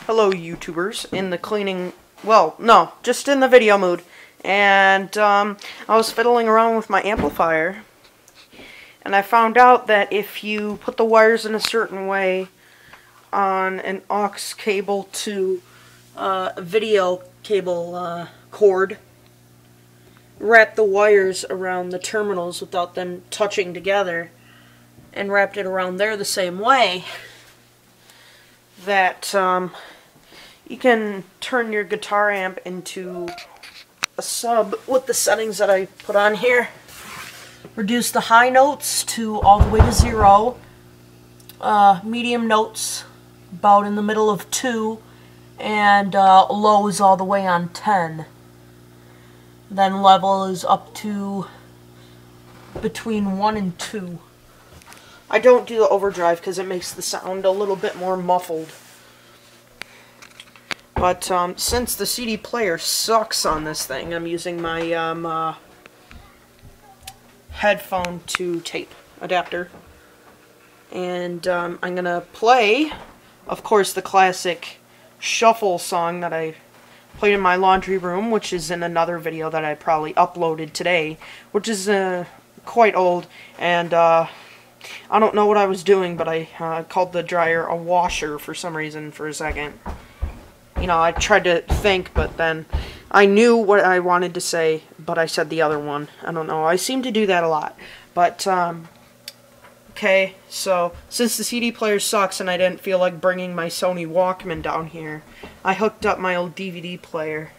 Hello YouTubers, in the cleaning, well, no, just in the video mood, and I was fiddling around with my amplifier, and I found out that if you put the wires in a certain way on an aux cable to a video cable cord, wrap the wires around the terminals without them touching together, and wrapped it around there the same way, that you can turn your guitar amp into a sub with the settings that I put on here. Reduce the high notes to all the way to 0, medium notes about in the middle of 2, and lows all the way on 10. Then level is up to between 1 and 2. I don't do the overdrive because it makes the sound a little bit more muffled. But since the CD player sucks on this thing, I'm using my headphone to tape adapter. And I'm going to play, of course, the classic shuffle song that I played in my laundry room, which is in another video that I probably uploaded today, which is quite old. And I don't know what I was doing, but I called the dryer a washer for some reason for a second. You know, I tried to think, but then I knew what I wanted to say, but I said the other one. I don't know. I seem to do that a lot. But, okay, so since the CD player sucks and I didn't feel like bringing my Sony Walkman down here, I hooked up my old DVD player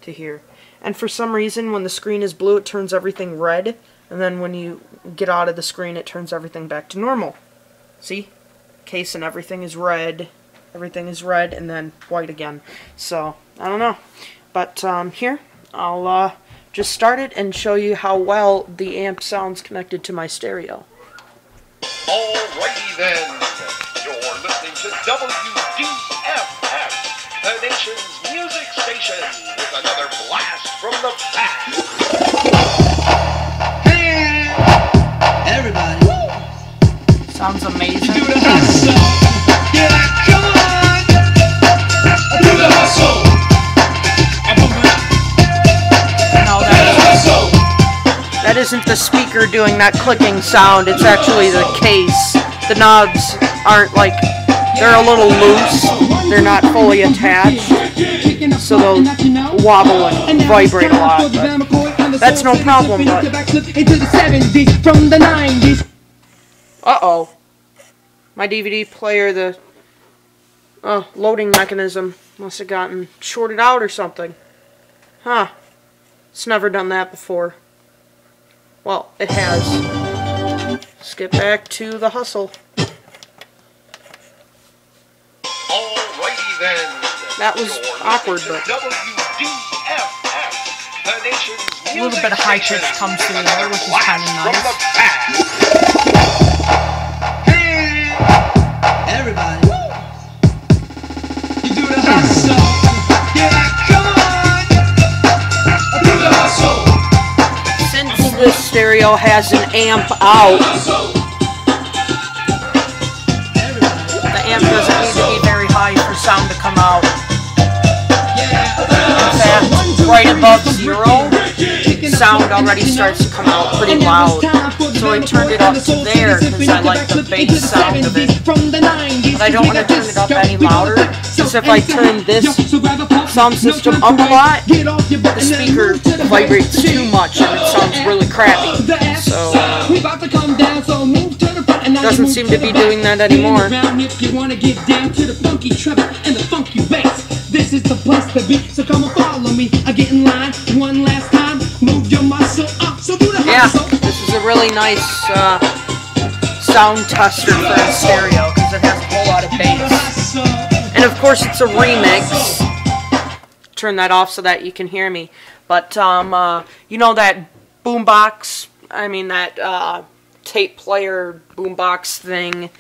to here. And for some reason, when the screen is blue, it turns everything red. And then when you get out of the screen, it turns everything back to normal. See? Case and everything is red. Everything is red and then white again. So, I don't know. But here, I'll just start it and show you how well the amp sounds connected to my stereo. Alrighty then, you're listening to WDFF, the nation's music station, with another blast from the past. Hey, everybody. Sounds amazing. Do the hustle. Yeah, come on. Do the hustle. No, that isn't the speaker doing that clicking sound. It's actually the case. The knobs aren't like, they're a little loose. They're not fully attached. So they'll wobble and vibrate a lot. But that's no problem. But uh-oh. My DVD player, the loading mechanism must have gotten shorted out or something. Huh. It's never done that before. Well, it has. Let's get back to the hustle. Alrighty then. That was awkward, but a little bit of high pitch comes through there, which is kind of nice. Everybody. You do the hustle. Yeah, come on. Do the hustle. Since this stereo has an amp out, the amp doesn't need to be very high for sound to come out. In fact, right above 0, sound already starts to come out pretty loud. So I turned it up to there because I like the bass sound of it. But I don't want to turn it up any louder, because if I turn this sound system up a lot, the speaker vibrates too much and it sounds really crappy. So, it doesn't seem to be doing that anymore. This is the place to be, so come and follow me. I get in line one last time. Move your muscle up, so do the hustle. Yeah, this is a really nice sound tester for a stereo because it has a whole lot of bass. And of course, it's a remix. Turn that off so that you can hear me. But you know that boombox? I mean that tape player boombox thing.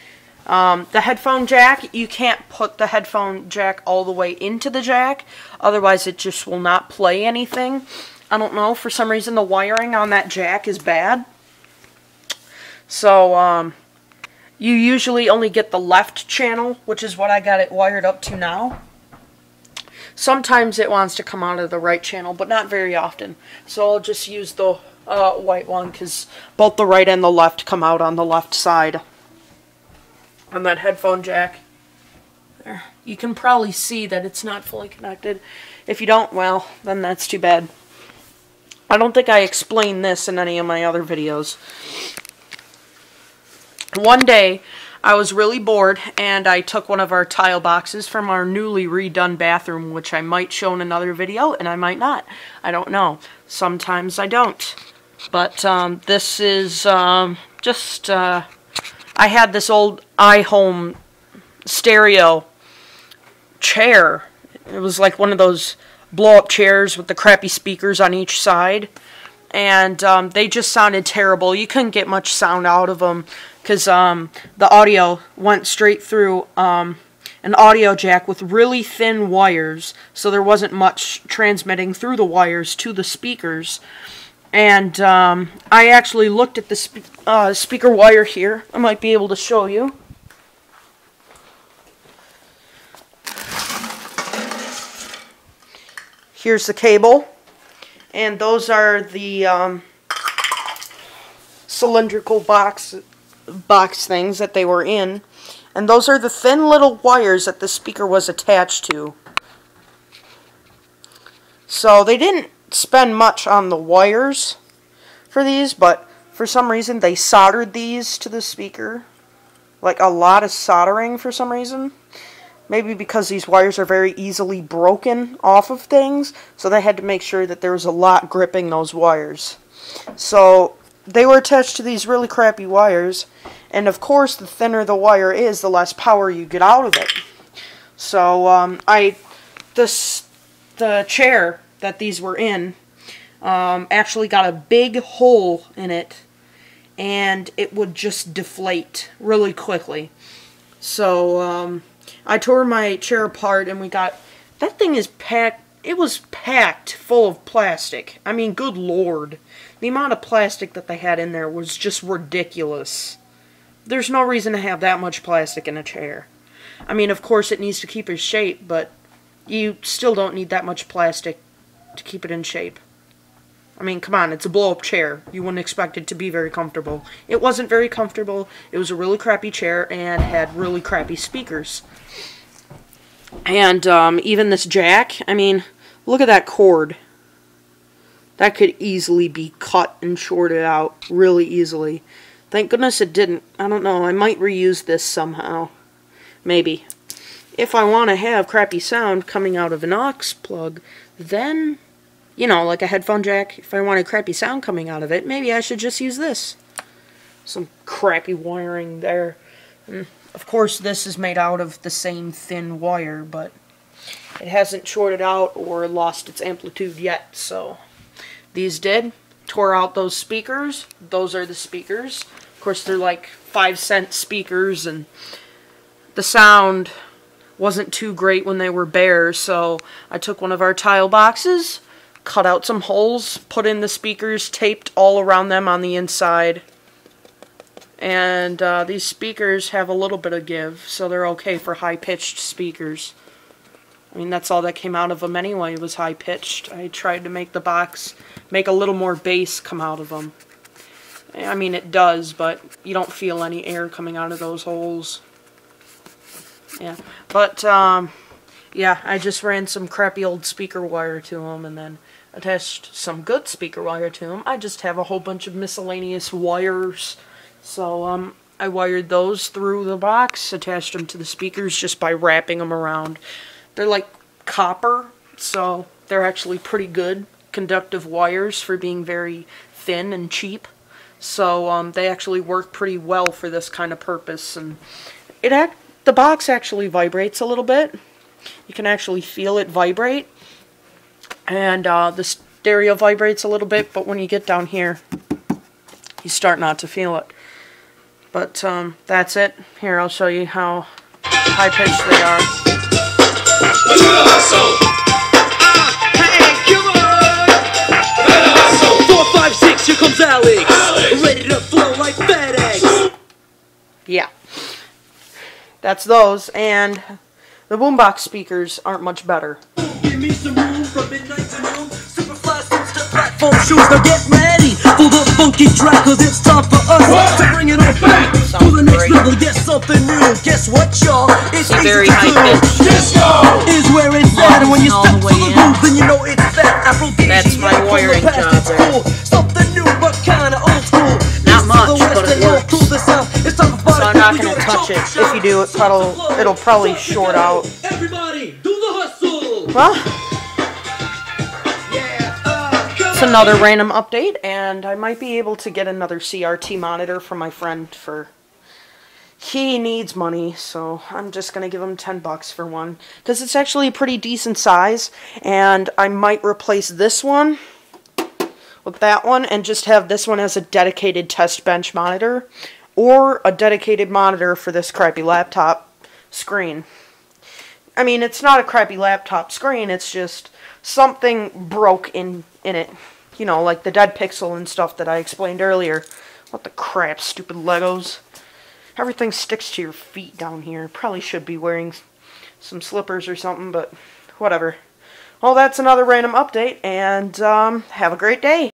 The headphone jack, you can't put the headphone jack all the way into the jack, otherwise it just will not play anything. I don't know, for some reason the wiring on that jack is bad. So, you usually only get the left channel, which is what I got it wired up to now. Sometimes it wants to come out of the right channel, but not very often. So I'll just use the white one, because both the right and the left come out on the left side. And that headphone jack, there. You can probably see that it's not fully connected. If you don't, well, then that's too bad. I don't think I explained this in any of my other videos. One day, I was really bored, and I took one of our tile boxes from our newly redone bathroom, which I might show in another video, and I might not. I don't know. Sometimes I don't. But this is just... I had this old iHome stereo chair. It was like one of those blow-up chairs with the crappy speakers on each side. And they just sounded terrible. You couldn't get much sound out of them, because the audio went straight through an audio jack with really thin wires, so there wasn't much transmitting through the wires to the speakers. And I actually looked at the speaker wire here. I might be able to show you. Here's the cable. And those are the cylindrical box things that they were in. And those are the thin little wires that the speaker was attached to. So they didn't spend much on the wires for these, but for some reason they soldered these to the speaker. Like a lot of soldering for some reason. Maybe because these wires are very easily broken off of things, so they had to make sure that there was a lot gripping those wires. So they were attached to these really crappy wires, and of course the thinner the wire is, the less power you get out of it. So the chair that these were in actually got a big hole in it, and it would just deflate really quickly. So I tore my chair apart, and we got... That thing is packed... It was packed full of plastic. I mean, good lord. The amount of plastic that they had in there was just ridiculous. There's no reason to have that much plastic in a chair. I mean, of course it needs to keep its shape, but you still don't need that much plastic to keep it in shape. I mean, come on, it's a blow-up chair. You wouldn't expect it to be very comfortable. It wasn't very comfortable. It was a really crappy chair and had really crappy speakers. And even this jack, I mean, look at that cord. That could easily be cut and shorted out really easily. Thank goodness it didn't. I don't know, I might reuse this somehow. Maybe. If I want to have crappy sound coming out of an aux plug, then... You know, like a headphone jack, if I wanted crappy sound coming out of it, maybe I should just use this. Some crappy wiring there. And of course, this is made out of the same thin wire, but it hasn't shorted out or lost its amplitude yet, so these did. Tore out those speakers. Those are the speakers. Of course, they're like 5-cent speakers, and the sound wasn't too great when they were bare, so I took one of our tile boxes, cut out some holes, put in the speakers, taped all around them on the inside. And these speakers have a little bit of give, so they're okay for high-pitched speakers. I mean, that's all that came out of them anyway, was high-pitched. I tried to make the box make a little more bass come out of them. I mean, it does, but you don't feel any air coming out of those holes. Yeah, but, yeah, I just ran some crappy old speaker wire to them, and then attached some good speaker wire to them. I just have a whole bunch of miscellaneous wires, so I wired those through the box, attached them to the speakers just by wrapping them around. They're like copper, so they're actually pretty good conductive wires for being very thin and cheap. So they actually work pretty well for this kind of purpose, and the box actually vibrates a little bit. You can actually feel it vibrate, and the stereo vibrates a little bit, but when you get down here, you start not to feel it. But that's it. Here, I'll show you how high-pitched they are. Hey, come on! 4, 5, 6, here comes Alex. Ready to flow like FedEx. Yeah. That's those, and the boombox speakers aren't much better. Give me some room from midnight to noon. Superfly suits to platform shoes. Now get ready for the funky track, cause it's time for us to bring it all back to the next level. Get something new. Guess what, y'all? It's easy very to high do. pitch. Disco is where it's at, and when you step to the groove, then you know it's that Afrodisiac. That's my wiring from the past. job It's there. cool. Something new, but kinda old school. Not East to much, the west but it and north works. to the south. It's time for So I'm not going to touch it. If you do, it'll probably short out. Everybody, do the hustle. Well, it's another random update, and I might be able to get another CRT monitor from my friend for... He needs money, so I'm just going to give him $10 for one. Because it's actually a pretty decent size, and I might replace this one with that one and just have this one as a dedicated test bench monitor, or a dedicated monitor for this crappy laptop screen. I mean, it's not a crappy laptop screen, it's just something broke in it. You know, like the dead pixel and stuff that I explained earlier. What the crap, stupid Legos. Everything sticks to your feet down here. Probably should be wearing some slippers or something, but whatever. Well, that's another random update, and have a great day.